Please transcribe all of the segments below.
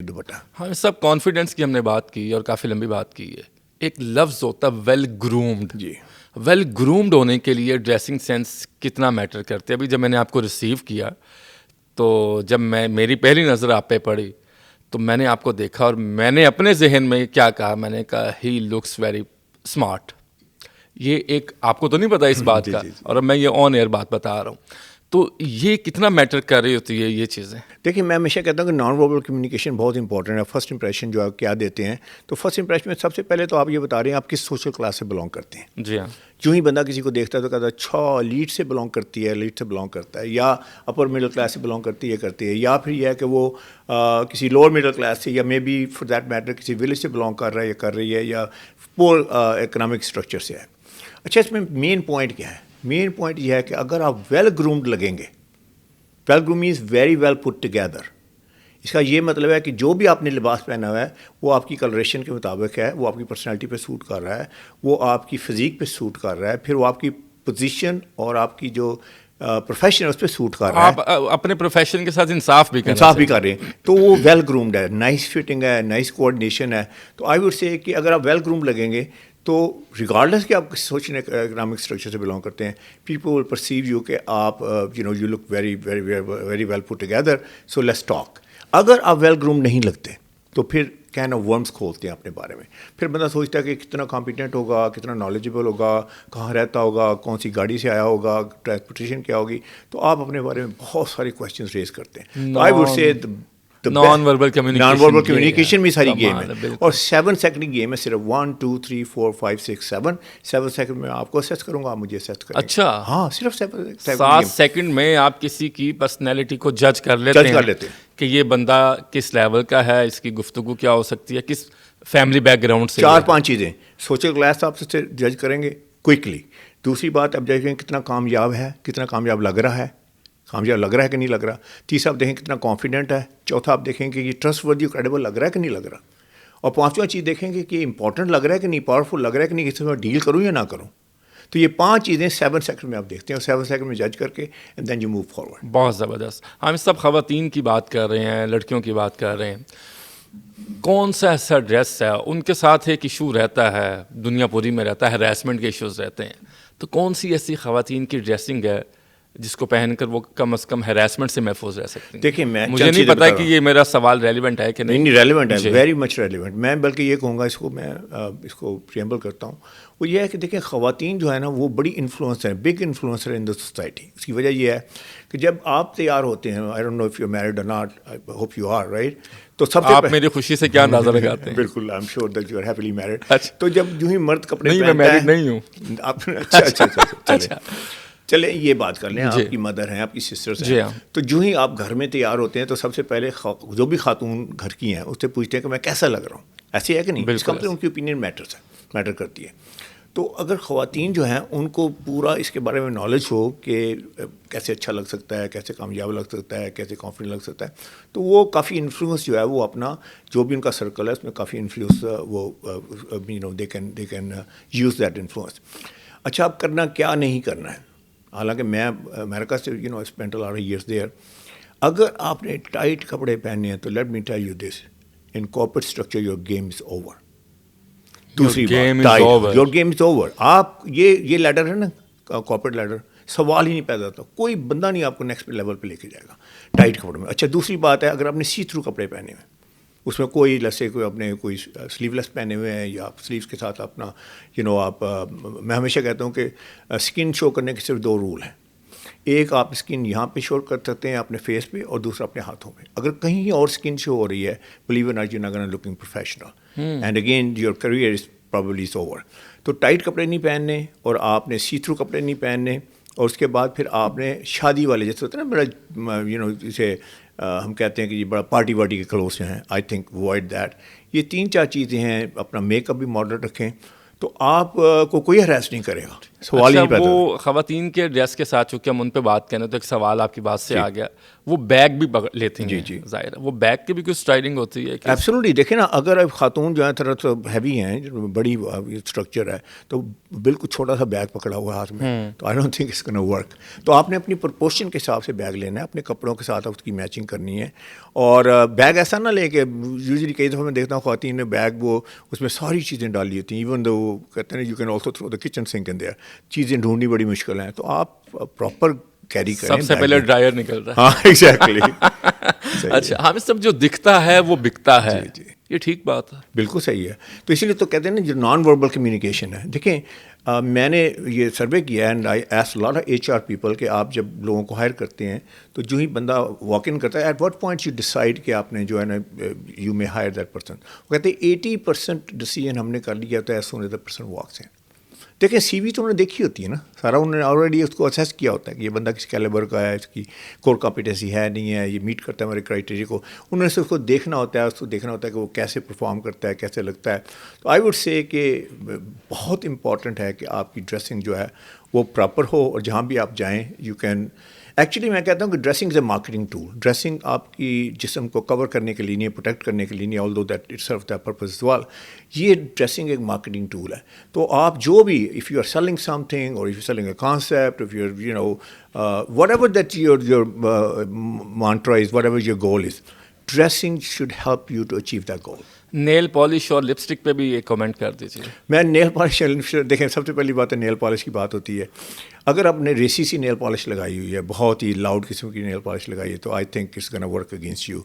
دوپٹہ. ہاں سب کانفیڈنس کی ہم نے بات کی اور کافی لمبی بات کی ہے. ایک لفظ ہوتا ہے ویل گرومڈ. جی ویل گرومڈ ہونے کے لیے ڈریسنگ سینس کتنا میٹر کرتے. ابھی جب میں نے آپ کو ریسیو کیا تو جب میری پہلی نظر آپ پہ پڑی تو میں نے آپ کو دیکھا اور میں نے اپنے ذہن میں کیا کہا, میں نے کہا ہی لکس ویری اسمارٹ. یہ ایک آپ کو تو نہیں پتا اس بات کا, اور اب میں یہ آن ایئر بات بتا رہا ہوں. تو یہ کتنا میٹر کر رہی ہوتی ہے یہ چیزیں. دیکھیے میں ہمیشہ کہتا ہوں کہ نان وربل کمیونیکیشن بہت امپورٹنٹ ہے. فرسٹ امپریشن جو آپ کیا دیتے ہیں, تو فرسٹ امپریشن میں سب سے پہلے تو آپ یہ بتا رہے ہیں آپ کس سوشل کلاس سے بلانگ کرتے ہیں. جی ہاں. جو ہی بندہ کسی کو دیکھتا ہے تو کہتا ہے اچھا لیڈ سے بلانگ کرتی ہے, لیڈ سے بلانگ کرتا ہے, یا اپر مڈل کلاس سے بلانگ کرتی ہے, یا پھر یہ ہے کہ وہ کسی لوور مڈل کلاس سے, یا maybe for that matter کسی ولیج سے بلانگ کر رہا ہے یا کر رہی ہے, یا پور اکنامک اسٹرکچر سے ہے. اچھا اس میں مین پوائنٹ کیا ہے؟ مین پوائنٹ یہ ہے کہ اگر آپ ویل گرومڈ لگیں گے, well groom is very well put together. اس کا یہ مطلب ہے کہ جو بھی آپ نے لباس پہنا ہوا ہے وہ آپ کی کلریشن کے مطابق ہے, وہ آپ کی پرسنالٹی پہ سوٹ کر رہا ہے, وہ آپ کی فزیک پہ سوٹ کر رہا ہے, پھر وہ آپ کی پوزیشن اور آپ کی جو پروفیشن ہے اس پہ سوٹ کر رہا ہے. آپ اپنے پروفیشن کے ساتھ انصاف بھی کر رہے ہیں, تو وہ ویل گرومڈ ہے, نائس فٹنگ ہے, نائس کوآرڈینیشن ہے. تو آئی وڈ سے کہ اگر آپ ویل گروم لگیں گے تو ریگارڈلیس کہ آپ سوچنے اکنامک اسٹرکچر سے بلانگ کرتے ہیں, پیپل ول پرسیو یو کہ آپ you look very very very well put together, so let's talk. اگر آپ ویل گروم نہیں لگتے تو پھر کین آف ورمس کھولتے ہیں اپنے بارے میں. پھر بندہ سوچتا ہے کہ کتنا کمپیٹنٹ ہوگا, کتنا نالجبل ہوگا, کہاں رہتا ہوگا, کون سی گاڑی سے آیا ہوگا, ٹرانسپورٹیشن کیا ہوگی. تو آپ اپنے بارے میں بہت سارے کویشچنز ریز کرتے ہیں. I would say non verbal communication بھی ساری گیم ہے, اور 7 سیکنڈ کی گیم ہے, صرف 1 2 3 4 5 6 7 سیکنڈ میں آپ کو اسیس کروں گا, آپ مجھے اسیس کریں. اچھا ہاں, صرف 7 سیکنڈ میں آپ کسی کی پرسنالٹی کو جج کر لیتے ہیں کہ یہ بندہ کس لیول کا ہے, اس کی گفتگو کیا ہو سکتی ہے, کس فیملی بیک گراؤنڈ سے. 4-5 چیزیں سوشل کلاس آپ سے جج کریں گے کوئکلی. دوسری بات آپ دیکھیں کتنا کامیاب ہے, کتنا کامیاب لگ رہا ہے, کامیاب لگ رہا ہے کہ نہیں لگ رہا. تیسرا آپ دیکھیں کتنا کانفیڈنٹ ہے. چوتھا آپ دیکھیں کہ یہ ٹرسٹ وردی اور کریڈیبل لگ رہا ہے کہ نہیں لگ رہا. اور پانچواں چیز دیکھیں کہ یہ امپورٹنٹ لگ رہا ہے کہ نہیں, پاورفل لگ رہا ہے کہ نہیں, اس میں ڈیل کروں یا نہ کروں. تو یہ 5 چیزیں 7 سیکنڈ میں آپ دیکھتے ہیں, اور 7 سیکنڈ میں جج کر کے and then you move forward. بہت زبردست. ہم سب خواتین کی بات کر رہے ہیں, لڑکیوں کی بات کر رہے ہیں. کون سا ایسا ڈریس ہے, ان کے ساتھ ایک ایشو رہتا ہے, دنیا پوری میں رہتا ہے, ہراسمنٹ کے ایشوز رہتے ہیں, تو کون سی ایسی خواتین کی ڈریسنگ ہے جس کو پہن کر وہ کم از کم ہراسمنٹ سے محفوظ رہ سکتی ہیں؟ دیکھیں میں مجھے نہیں پتا کہ یہ میرا سوال ریلیونٹ ہے کہ نہیں. ریلیونٹ ہے, ویری مچ ریلیونٹ. میں بلکہ یہ کہوں گا, اس کو میں اس کو پریمبل کرتا ہوں. وہ یہ ہے کہ دیکھیں خواتین جو ہے نا وہ بڑی انفلوئنسر ہیں, big influencer in the society. اس کی وجہ یہ ہے کہ جب آپ تیار ہوتے ہیں, I don't know if you married or not, I hope you are right, تو سب سے آپ میری خوشی سے کیا اندازہ لگاتے ہیں؟ بالکل, I am sure that you are happily married. اچھا. تو جب جو ہی مرد کپڑے نہیں, میں میرڈ نہیں ہوں. آپ اچھا چلیں یہ بات کر لیں, آپ کی مدر ہیں, آپ کی سسٹرس ہیں. تو جو ہی آپ گھر میں تیار ہوتے ہیں تو سب سے پہلے جو بھی خاتون گھر کی ہیں اس سے پوچھتے ہیں کہ میں کیسا لگ رہا ہوں. ایسے ہے کہ نہیں؟ اس کا مطلب ان کی اوپینین میٹر کرتی ہے. تو اگر خواتین جو ہیں ان کو پورا اس کے بارے میں نالج ہو کہ کیسے اچھا لگ سکتا ہے, کیسے کامیاب لگ سکتا ہے, کیسے کانفیڈنٹ لگ سکتا ہے, تو وہ کافی انفلوئنس جو ہے وہ اپنا جو بھی ان کا سرکل ہے اس میں کافی انفلوئنس وہ they can use that influence. اچھا اب کرنا کیا نہیں کرنا ہے, حالانکہ میں امریکہ سے spend a lot of years there. اگر آپ نے ٹائٹ کپڑے پہنے ہیں تو let me tell you this, in corporate structure your game is over. دوسری بات, یور گیم از اوور. آپ یہ لیڈر ہے نا, کارپوریٹ لیڈر, سوال ہی نہیں پیدا ہوتا, کوئی بندہ نہیں آپ کو نیکسٹ لیول پہ لے کے جائے گا ٹائٹ کپڑوں میں. اچھا دوسری بات ہے, اگر آپ نے سی تھرو کپڑے پہنے ہوئے, اس میں کوئی لسے کوئی اپنے کوئی سلیو لیس پہنے ہوئے ہیں, یا سلیوس کے ساتھ اپنا آپ, میں ہمیشہ کہتا ہوں کہ اسکن شو کرنے کے صرف 2 رول ہیں. ایک آپ اسکن یہاں پہ شو کر سکتے ہیں اپنے فیس پہ, اور دوسرا اپنے ہاتھوں میں. اگر کہیں اور اسکن شو ہو رہی ہے, believe it you not gonna looking professional, and again your career is probably is over. تو ٹائٹ کپڑے نہیں پہننے, اور آپ نے سی تھرو کپڑے نہیں پہننے, اور اس کے بعد پھر آپ نے شادی والے جیسے ہوتے ہیں نا بڑا جسے ہم کہتے ہیں کہ یہ بڑا پارٹی وارٹی کے کلوتھس ہیں, آئی تھنک اوائڈ دیٹ. یہ 3-4 چیزیں ہیں. اپنا میک اپ بھی ماڈرن رکھیں تو آپ کو کوئی ہراس نہیں کرے گا. سوال ہی پیدا وہ خواتین کے ڈریس کے ساتھ چونکہ ہم ان پہ بات کریں تو ایک سوال آپ کی بات سے آ گیا, وہ بیگ بھی لیتی ہیں. جی ظاہر ہے وہ بیگ کی بھی کچھ اسٹائلنگ ہوتی ہے. ایبسولوٹلی. دیکھیں نا, اگر خاتون جو ہے تھوڑا سا ہیوی ہیں, بڑی اسٹرکچر ہے, تو بالکل چھوٹا سا بیگ پکڑا ہوا ہاتھ میں, تو I don't think it's gonna work. تو آپ نے اپنی پرپورشن کے حساب سے بیگ لینا ہے, اپنے کپڑوں کے ساتھ اس کی میچنگ کرنی ہے. اور بیگ ایسا نہ لے کہ یوزلی کئی دفعہ میں دیکھتا ہوں خواتین نے بیگ وہ اس میں ساری چیزیں ڈال لی ہوتی ہیں, ایون وہ کہتے ہیں you can also throw the kitchen sink in there. چیزیں ڈھونڈنی بڑی مشکل ہیں, تو آپ پراپر کیری کریں. سب سے پہلے ڈرائر نکل رہا ہے. ہاں ایگزیکٹلی. اچھا, ہم سب جو دکھتا ہے وہ بکتا ہے, یہ ٹھیک بات ہے. بالکل صحیح ہے. تو اسی لیے تو کہتے ہیں نا جو نان وربل کمیونیکیشن ہے. دیکھیں میں نے یہ سروے کیا ہے and I S lot of HR people کہ آپ جب لوگوں کو ہائر کرتے ہیں تو جو ہی بندہ واک ان کرتا ہے, at what point you decide کہ آپ نے جو ہے نا you may hire that person. وہ کہتے ہیں 80% ڈیسیجن ہم نے کر لیا تو as soon as the person walks ہیں. دیکھیں سی وی تو انہوں نے دیکھی ہوتی ہے نا, سارا انہوں نے آلریڈی اس کو اسیس کیا ہوتا ہے کہ یہ بندہ کس کیلیبر کا ہے, اس کی کور کمپیٹنسی ہے نہیں ہے, یہ میٹ کرتا ہے ہمارے کرائٹیریا کو. انہوں نے صرف اس کو دیکھنا ہوتا ہے, اس کو دیکھنا ہوتا ہے کہ وہ کیسے پرفارم کرتا ہے, کیسے لگتا ہے. تو آئی ووڈ سے کہ بہت امپورٹنٹ ہے کہ آپ کی ڈریسنگ جو ہے وہ پراپر ہو, اور جہاں بھی آپ جائیں یو کین ایکچولی میں کہتا ہوں کہ dressing is a marketing tool. Dressing آپ کی جسم کو کور کرنے کے لیے نہیں, پروٹیکٹ کرنے کے لیے نہیں, although that it serve that purpose as well. یہ ڈریسنگ ایک مارکیٹنگ ٹول ہے. تو آپ جو بھی if you are selling something or if you selling a concept, if you are you know whatever that your mantra is, whatever your goal is, dressing should help you to achieve that goal. Nail polish or lipstick پہ بھی ایک comment کر دیجیے. میں nail polish دیکھیں سب سے پہلی بات ہے نیل پالش کی بات ہوتی ہے. اگر آپ نے ریسی سی نیل پالش لگائی ہوئی ہے, بہت ہی لاؤڈ قسم کی نیل پالش لگائی ہے, تو I think it's gonna work against you.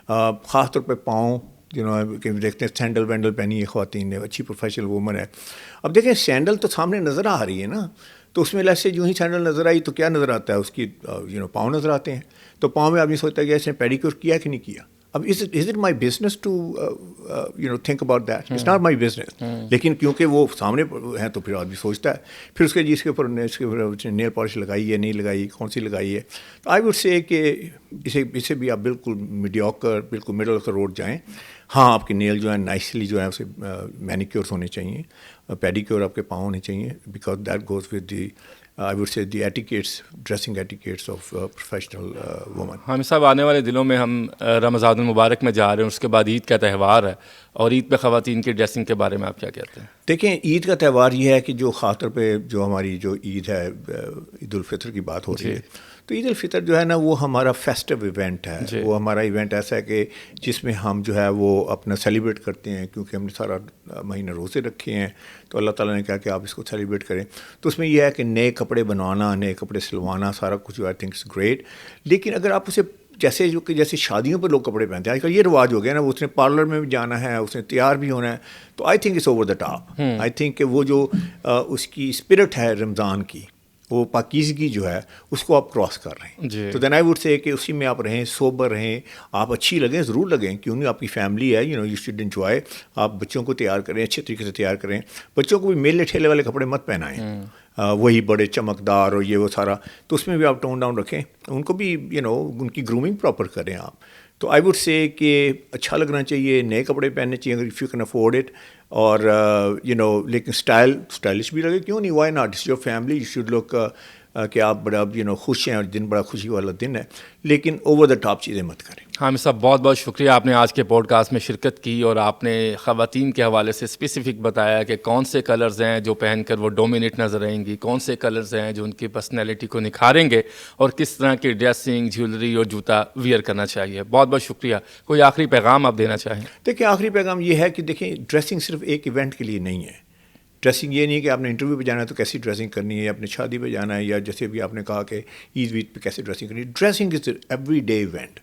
خاص طور پہ پاؤں کہ دیکھتے ہیں سینڈل وینڈل پہنی ہے خواتین نے, اچھی پروفیشنل وومن ہے. اب دیکھیں سینڈل تو سامنے نظر آ رہی ہے نا, تو اس میں سے جو ہی سینڈل نظر آئی تو کیا نظر آتا ہے, اس کی پاؤں نظر آتے ہیں. تو پاؤں میں آدمی سوچتا ہے کہ اس نے پیڈیکیور کیا کہ نہیں کیا. اب is it my business to think about that, it's not my business. لیکن کیونکہ وہ سامنے ہیں تو پھر آدمی سوچتا ہے, پھر اس کے جس کے اوپر نیل پالش لگائی ہے نہیں لگائی, کون سی لگائی ہے. تو آئی ووڈ سے کہ اسے بھی آپ بالکل میڈیوکر, بالکل مڈل آف دا روڈ جائیں. ہاں آپ کے نیل جو ہیں نائسلی جو ہے اسے مینیکیورس ہونے چاہیے, پیڈیکیور آپ کے پاؤں ہونے چاہیے, because that goes with the I would say the etiquettes, dressing etiquettes of professional women. Hamid صاحب, آنے والے دنوں میں ہم رمضان المبارک میں جا رہے ہیں, اس کے بعد عید کا تہوار ہے, اور عید پہ خواتین کی ڈریسنگ کے بارے میں آپ کیا کہتے ہیں؟ دیکھیں عید کا تہوار یہ ہے کہ جو خاص طور پہ جو ہماری جو عید ہے, عید الفطر کی بات ہو رہی ہے, تو عید الفطر جو ہے نا وہ ہمارا فیسٹیو ایونٹ ہے. وہ ہمارا ایونٹ ایسا ہے کہ جس میں ہم جو ہے وہ اپنا سیلیبریٹ کرتے ہیں, کیونکہ ہم نے سارا مہینہ روزے رکھے ہیں, تو اللہ تعالیٰ نے کہا کہ آپ اس کو سیلیبریٹ کریں. تو اس میں یہ ہے کہ نئے کپڑے بنوانا, نئے کپڑے سلوانا, سارا کچھ آئی تھنک اٹس گریٹ. لیکن اگر آپ اسے جیسے شادیوں پہ لوگ کپڑے پہنتے ہیں, آج کل یہ رواج ہو گیا نا, اس نے پارلر میں بھی جانا ہے, اس نے تیار بھی ہونا ہے, تو I think it's over the top. I think کہ وہ جو اس کی اسپرٹ ہے رمضان کی, وہ پاکیزگی جو ہے اس کو آپ کراس کر رہے ہیں. تو دین آئی ووڈ سے کہ اسی میں آپ رہیں, سوبر رہیں, آپ اچھی لگیں, ضرور لگیں, کیوں نہیں, آپ کی فیملی ہے, یو شوڈ انجوائے. آپ بچوں کو تیار کریں, اچھے طریقے سے تیار کریں. بچوں کو بھی میلے ٹھیلے والے کپڑے مت پہنائیں, وہی بڑے چمکدار اور یہ وہ سارا, تو اس میں بھی آپ ٹون ڈاؤن رکھیں. ان کو بھی ان کی گرومنگ پراپر کریں آپ. تو آئی ووڈ سے کہ اچھا لگنا چاہیے, نئے کپڑے پہننے چاہیے اگر if you can afford it, اور لیکن اسٹائلش بھی لگے, کیوں نہیں, why not, it's your family, you should look کہ آپ بڑا خوش ہیں, اور دن بڑا خوشی والا دن ہے, لیکن اوور دا ٹاپ چیزیں مت کریں. حامد صاحب بہت بہت شکریہ, آپ نے آج کے پوڈ کاسٹ میں شرکت کی, اور آپ نے خواتین کے حوالے سے اسپیسیفک بتایا کہ کون سے کلرز ہیں جو پہن کر وہ ڈومینیٹ نظر آئیں گی, کون سے کلرز ہیں جو ان کی پرسنالٹی کو نکھاریں گے, اور کس طرح کی ڈریسنگ, جیولری اور جوتا ویئر کرنا چاہیے. بہت بہت شکریہ. کوئی آخری پیغام آپ دینا چاہیں؟ دیکھیں آخری پیغام یہ ہے کہ دیکھیں ڈریسنگ صرف ایک ایونٹ کے لیے نہیں ہے. ڈریسنگ یہ نہیں ہے کہ آپ نے انٹرویو پہ جانا ہے تو کیسی ڈریسنگ کرنی ہے, یا اپنے شادی پہ جانا ہے, یا جیسے بھی آپ نے کہا کہ عید وید پہ کیسے ڈریسنگ کرنی ہے. Dressing is every day event.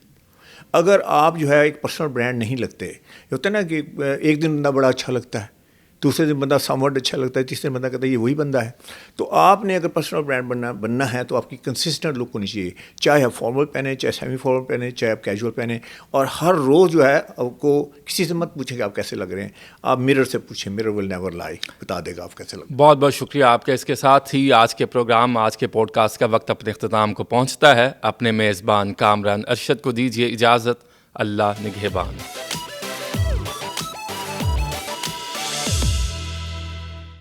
اگر آپ جو ہے ایک پرسنل برانڈ نہیں لگتے, ہوتا ہے نا کہ ایک دن بندہ بڑا اچھا لگتا ہے, دوسرے دن بندہ سامورڈ اچھا لگتا ہے, تیسرے دن بندہ کہتا ہے یہ وہی بندہ ہے. تو آپ نے اگر پرسنل برانڈ بننا ہے تو آپ کی کنسسٹنٹ لک ہونی چاہیے, چاہے آپ فارمل پہنیں, چاہے سیمی فارمل پہنیں, چاہے آپ کیجول پہنیں, اور ہر روز جو ہے آپ کو کسی سے مت پوچھیں کہ آپ کیسے لگ رہے ہیں, آپ مرر سے پوچھیں, مرر ول نیور لائی, بتا دے گا آپ کیسے لگ رہے ہیں. بہت بہت شکریہ آپ کا. اس کے ساتھ ہی آج کے پروگرام, آج کے پوڈ کاسٹ کا وقت اپنے اختتام کو پہنچتا ہے. اپنے میزبان کامران ارشد کو دیجیے اجازت. اللہ نگہبان.